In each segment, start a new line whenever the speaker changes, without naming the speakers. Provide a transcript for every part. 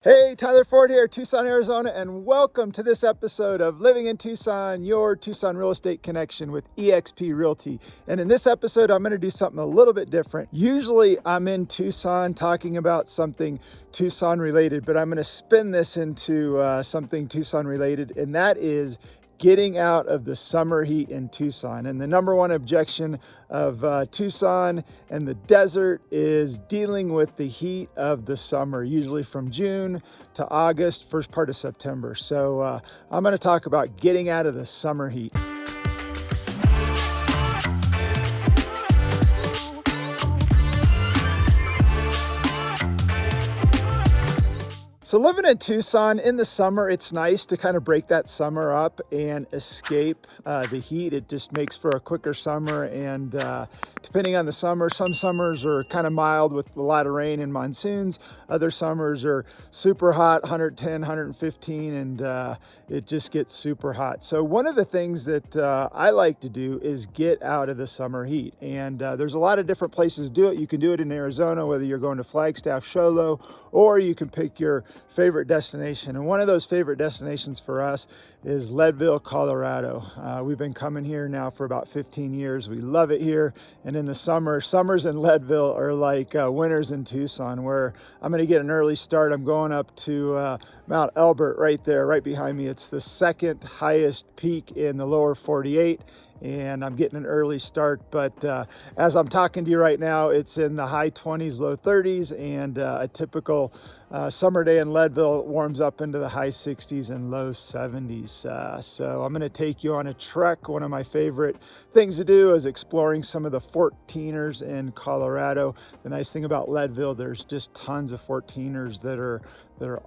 Hey, Tyler Ford here, Tucson, Arizona, and welcome to this episode of Living in Tucson, your Tucson real estate connection with eXp Realty. And in this episode, I'm going to do something a little bit different. Usually I'm in Tucson talking about something Tucson related, but I'm going to spin this into something Tucson related, and that is getting out of the summer heat in Tucson. And the number one objection of Tucson and the desert is dealing with the heat of the summer, usually from June to August, first part of September. So I'm going to talk about getting out of the summer heat. So living in Tucson in the summer, it's nice to kind of break that summer up and escape the heat. It just makes for a quicker summer, and depending on the summer, some summers are kind of mild with a lot of rain and monsoons. Other summers are super hot, 110, 115, and it just gets super hot. So one of the things that I like to do is get out of the summer heat. And there's a lot of different places to do it. You can do it in Arizona, whether you're going to Flagstaff, Show Low, or you can pick your favorite destination. And one of those favorite destinations for us is Leadville, Colorado. We've been coming here now for about 15 years. We love it here. And in the summer, summers in Leadville are like winters in Tucson, where I'm going to get an early start. I'm going up to Mount Elbert right there, right behind me. It's the second highest peak in the lower 48. And I'm getting an early start, but as I'm talking to you right now, it's in the high 20s, low 30s, and a typical summer day in Leadville warms up into the high 60s and low 70s. So I'm going to take you on a trek. One of my favorite things to do is exploring some of the 14ers in Colorado. The nice thing about Leadville, there's just tons of 14ers that are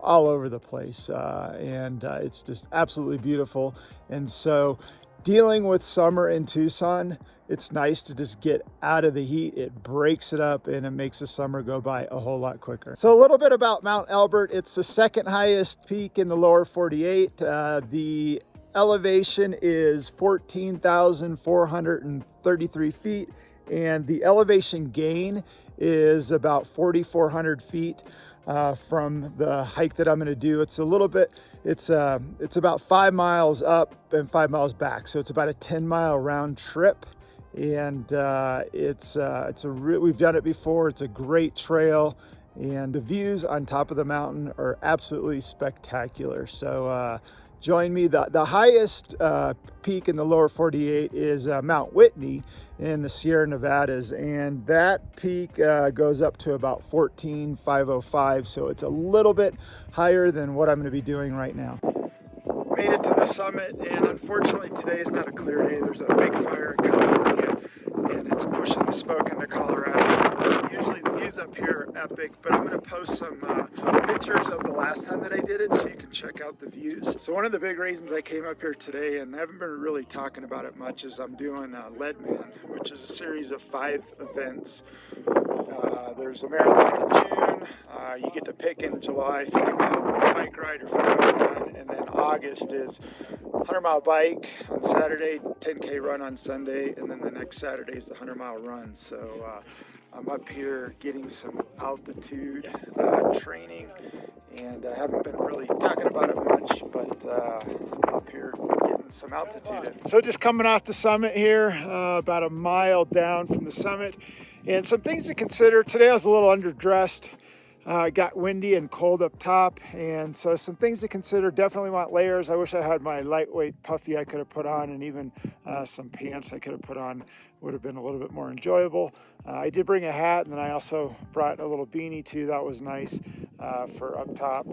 all over the place, and it's just absolutely beautiful. And so dealing with summer in Tucson, it's nice to just get out of the heat. It breaks it up and it makes the summer go by a whole lot quicker. So a little bit about Mount Elbert. It's the second highest peak in the lower 48. The elevation is 14,433 feet, and the elevation gain is about 4,400 feet. From the hike that I'm going to do. It's a little bit, it's about 5 miles up and 5 miles back. So it's about a 10-mile round trip. And we've done it before. It's a great trail, and the views on top of the mountain are absolutely spectacular. So join me. The highest peak in the lower 48 is Mount Whitney in the Sierra Nevadas, and that peak goes up to about 14,505. So it's a little bit higher than what I'm going to be doing right now. Made it to the summit, and unfortunately today is not a clear day. There's a big fire in California, and it's pushing the smoke into Colorado. Usually the views up here are epic, but I'm going to post some pictures of the last time that I did it so you can check out the views. So one of the big reasons I came up here today, and I haven't been really talking about it much, is I'm doing Leadman, which is a series of 5 events. There's a marathon in June. You get to pick in July, 50-mile bike ride or 50-mile run, and then August is 100-mile bike on Saturday, 10K run on Sunday, and then the next Saturday is the 100-mile run. So I'm up here getting some altitude training, and I haven't been really talking about it much, but up here getting some altitude in. So just coming off the summit here, about a mile down from the summit, and some things to consider. Today I was a little underdressed. It got windy and cold up top, and so some things to consider. Definitely want layers. I wish I had my lightweight puffy I could have put on, and even some pants I could have put on. Would have been a little bit more enjoyable. I did bring a hat, and then I also brought a little beanie too. That was nice for up top.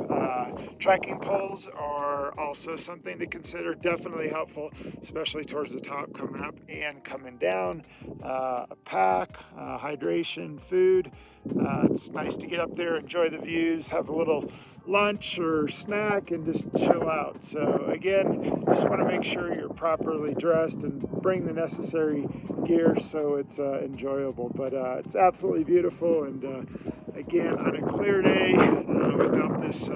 Trekking poles are also something to consider. Definitely helpful, especially towards the top, coming up and coming down. A pack, hydration, food. It's nice to get up there, enjoy the views, have a little lunch or snack, and just chill out. So again, just want to make sure you're properly dressed and bring the necessary gear so it's enjoyable. But it's absolutely beautiful, and again, on a clear day without this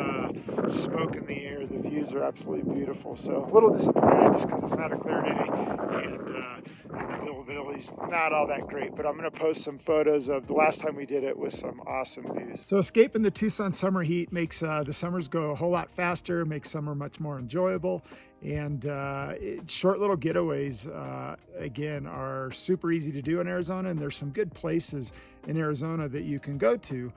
smoke in the air, the views are absolutely beautiful. So a little disappointed just because it's not a clear day, and and the visibility's not all that great, but I'm going to post some photos of the last time we did it with some awesome views. So escaping the Tucson summer heat makes the summers go a whole lot faster, makes summer much more enjoyable. And short little getaways, again, are super easy to do in Arizona, and there's some good places in Arizona that you can go to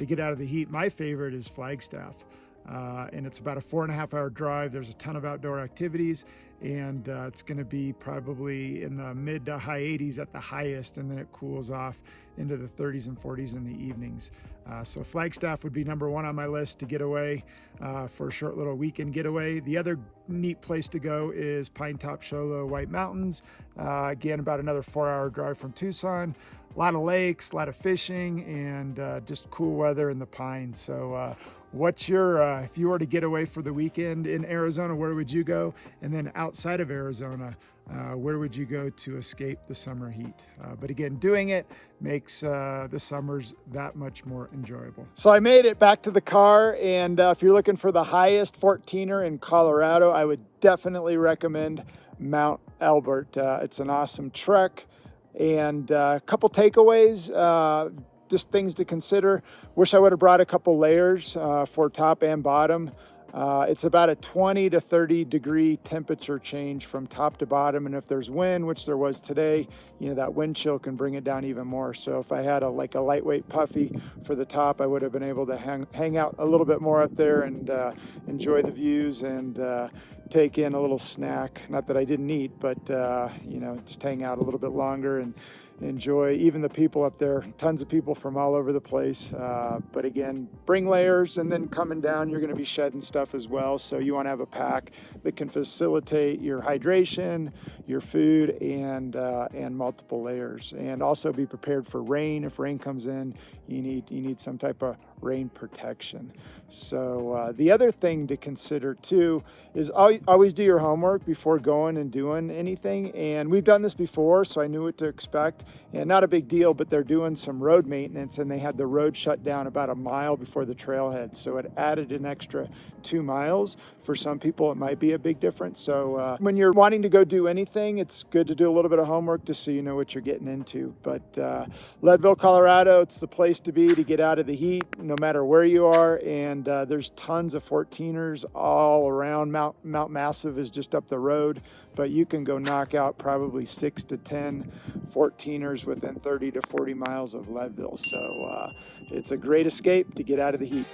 get out of the heat. My favorite is Flagstaff, and it's about a 4.5-hour drive. There's a ton of outdoor activities, and it's going to be probably in the mid to high 80s at the highest, and then it cools off into the 30s and 40s in the evenings. So Flagstaff would be #1 on my list to get away for a short little weekend getaway. The other neat place to go is Pine Top Show Low White Mountains. Again, about another 4-hour drive from Tucson. A lot of lakes, a lot of fishing, and just cool weather in the pines. So what's your, if you were to get away for the weekend in Arizona, where would you go? And then outside of Arizona, where would you go to escape the summer heat? But again, doing it makes the summers that much more enjoyable. So I made it back to the car, and if you're looking for the highest 14er in Colorado, I would definitely recommend Mount Elbert. It's an awesome trek, and a couple takeaways, just things to consider. Wish I would have brought a couple layers for top and bottom. It's about a 20 to 30 degree temperature change from top to bottom, and if there's wind, which there was today, you know, that wind chill can bring it down even more. So if I had a lightweight puffy for the top, I would have been able to hang out a little bit more up there and enjoy the views and take in a little snack. Not that I didn't eat, but you know, just hang out a little bit longer and enjoy even the people up there. Tons of people from all over the place, but again, bring layers, and then coming down you're going to be shedding stuff as well, so you want to have a pack that can facilitate your hydration, your food, and multiple layers. And also be prepared for rain. If rain comes in, you need some type of rain protection. So the other thing to consider too is always do your homework before going and doing anything. And we've done this before, so I knew what to expect, and not a big deal, but they're doing some road maintenance, and they had the road shut down about a mile before the trailhead, so it added an extra 2 miles. For some people it might be a big difference. So when you're wanting to go do anything, it's good to do a little bit of homework just so you know what you're getting into. But Leadville, Colorado, it's the place to be to get out of the heat no matter where you are. And there's tons of 14ers all around. Mount Massive is just up the road, but you can go knock out probably 6 to 10 14ers within 30 to 40 miles of Leadville. So it's a great escape to get out of the heat.